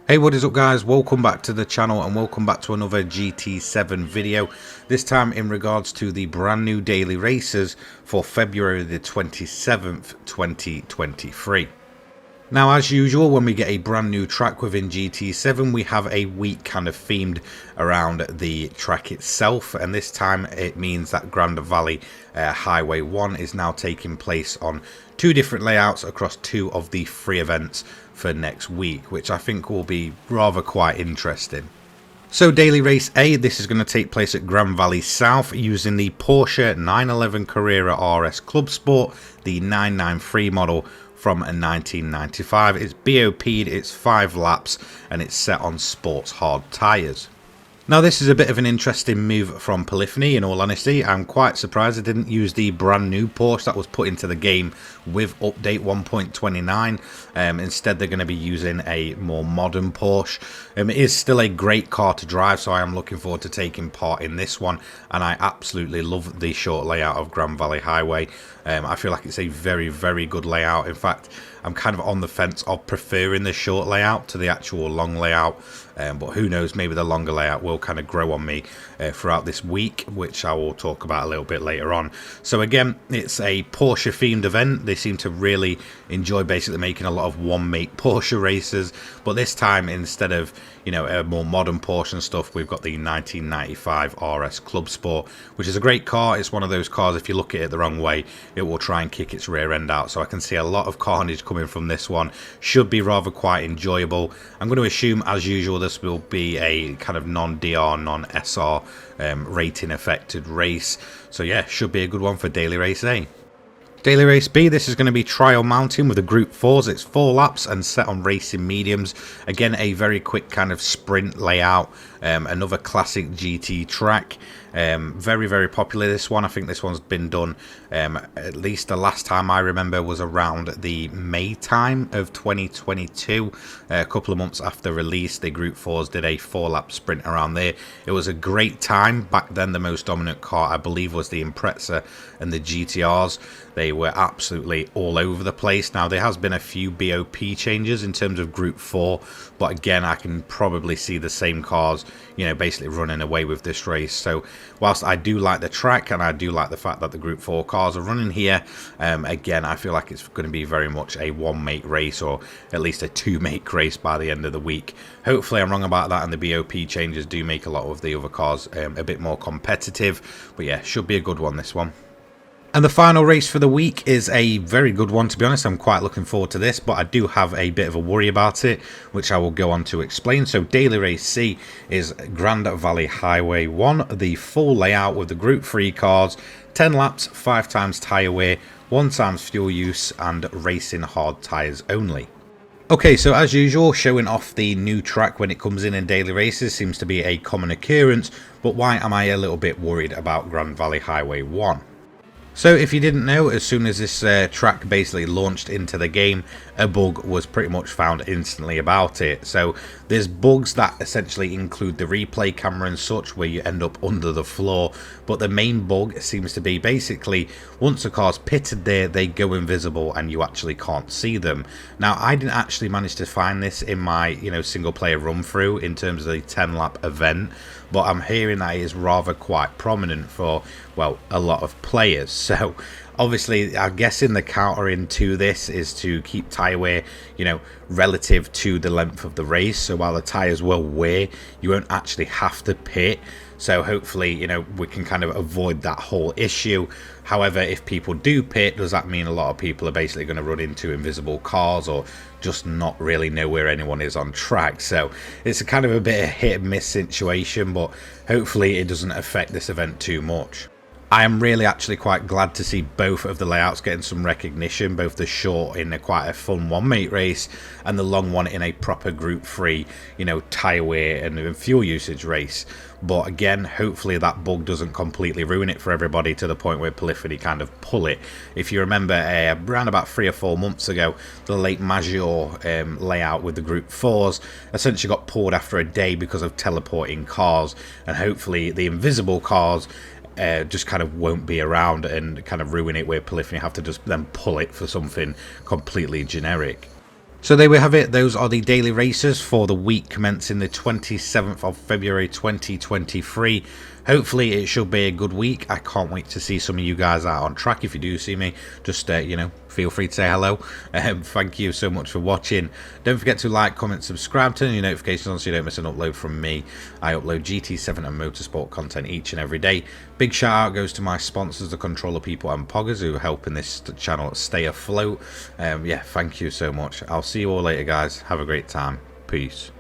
Hey, what is up guys, welcome back to the channel and welcome back to another GT7 video, this time in regards to the brand new daily races for February the 27th 2023. Now, as usual, when we get a brand new track within GT7, we have a week kind of themed around the track itself, and this time it means that Grand Valley Highway 1 is now taking place on two different layouts across two of the three events for next week, which I think will be rather quite interesting. So Daily Race A, this is going to take place at Grand Valley South using the Porsche 911 Carrera RS Club Sport, the 993 model from a 1995. It's BOP'd, it's 5 laps, and it's set on sports hard tyres. Now, this is a bit of an interesting move from Polyphony, in all honesty. I'm quite surprised they didn't use the brand new Porsche that was put into the game with update 1.29. Instead, they're going to be using a more modern Porsche. It is still a great car to drive, so I am looking forward to taking part in this one. And I absolutely love the short layout of Grand Valley Highway. I feel like it's a very, very good layout. In fact, I'm kind of on the fence of preferring the short layout to the actual long layout. But who knows, maybe the longer layout will kind of grow on me throughout this week, which I will talk about a little bit later on. So again, it's a Porsche themed event. They seem to really enjoy basically making a lot of one-make Porsche races, but this time, instead of, you know, a more modern Porsche and stuff, we've got the 1995 RS Club Sport, which is a great car. It's one of those cars, if you look at it the wrong way, it will try and kick its rear end out. So I can see a lot of carnage coming from this one. Should be rather quite enjoyable. I'm going to assume, as usual, this will be a kind of non-DR, non-SR rating affected race. So yeah, should be a good one for Daily Race A. Daily Race B, this is going to be trial mountain with the Group 4s. It's 4 laps and set on racing mediums. Again, a very quick kind of sprint layout. Another classic GT track. Very, very popular, this one. I think this one's been done, at least the last time I remember was around the May time of 2022. A couple of months after release, the Group 4s did a 4-lap sprint around there. It was a great time. Back then, the most dominant car, I believe, was the Impreza and the GTRs. They were absolutely all over the place. Now, there has been a few BOP changes in terms of Group 4, but again, I can probably see the same cars, you know, basically running away with this race. So whilst I do like the track and I do like the fact that the Group 4 cars are running here, again, I feel like it's going to be very much a one-make race, or at least a two-make race by the end of the week. Hopefully I'm wrong about that and the BOP changes do make a lot of the other cars a bit more competitive. But yeah, should be a good one, this one. And the final race for the week is a very good one, to be honest. I'm quite looking forward to this, but I do have a bit of a worry about it, which I will go on to explain. So Daily Race C is Grand Valley Highway 1, the full layout with the Group 3 cars, 10 laps, 5 times tyre wear, 1 times fuel use, and racing hard tyres only. Okay, so as usual, showing off the new track when it comes in daily races seems to be a common occurrence, but why am I a little bit worried about Grand Valley Highway 1? So if you didn't know, as soon as this track basically launched into the game, a bug was pretty much found instantly about it. So there's bugs that essentially include the replay camera and such, where you end up under the floor. But the main bug seems to be basically once a car's pitted there, they go invisible and you actually can't see them. Now, I didn't actually manage to find this in my, you know, single player run through in terms of the 10-lap event, but I'm hearing that it is rather quite prominent for, well, a lot of players. So obviously, I'm guessing the counter into this is to keep tyre wear, you know, relative to the length of the race. So while the tyres will wear, you won't actually have to pit. So hopefully, you know, we can kind of avoid that whole issue. However, if people do pit, does that mean a lot of people are basically going to run into invisible cars or just not really know where anyone is on track? So it's a kind of a bit of a hit and miss situation, but hopefully it doesn't affect this event too much. I am really actually quite glad to see both of the layouts getting some recognition, both the short in a quite a fun one-mate race and the long one in a proper Group 3, you know, tyre wear and fuel usage race. But again, hopefully that bug doesn't completely ruin it for everybody to the point where Polyphony kind of pull it. If you remember, around about 3 or 4 months ago, the Lake Maggiore layout with the Group 4s essentially got pulled after a day because of teleporting cars, and hopefully the invisible cars just kind of won't be around and kind of ruin it, where Polyphony have to just then pull it for something completely generic. So there we have it. Those are the daily races for the week commencing the 27th of February 2023. Hopefully it should be a good week. I can't wait to see some of you guys out on track. If you do see me, just you know, feel free to say hello. Thank you so much for watching. Don't forget to like, comment, subscribe, turn your notifications on so you don't miss an upload from me. I upload GT7 and motorsport content each and every day. Big shout out goes to my sponsors, the Controller People and Poggers, who are helping this channel stay afloat. Yeah, thank you so much. I'll see you all later, guys. Have a great time. Peace.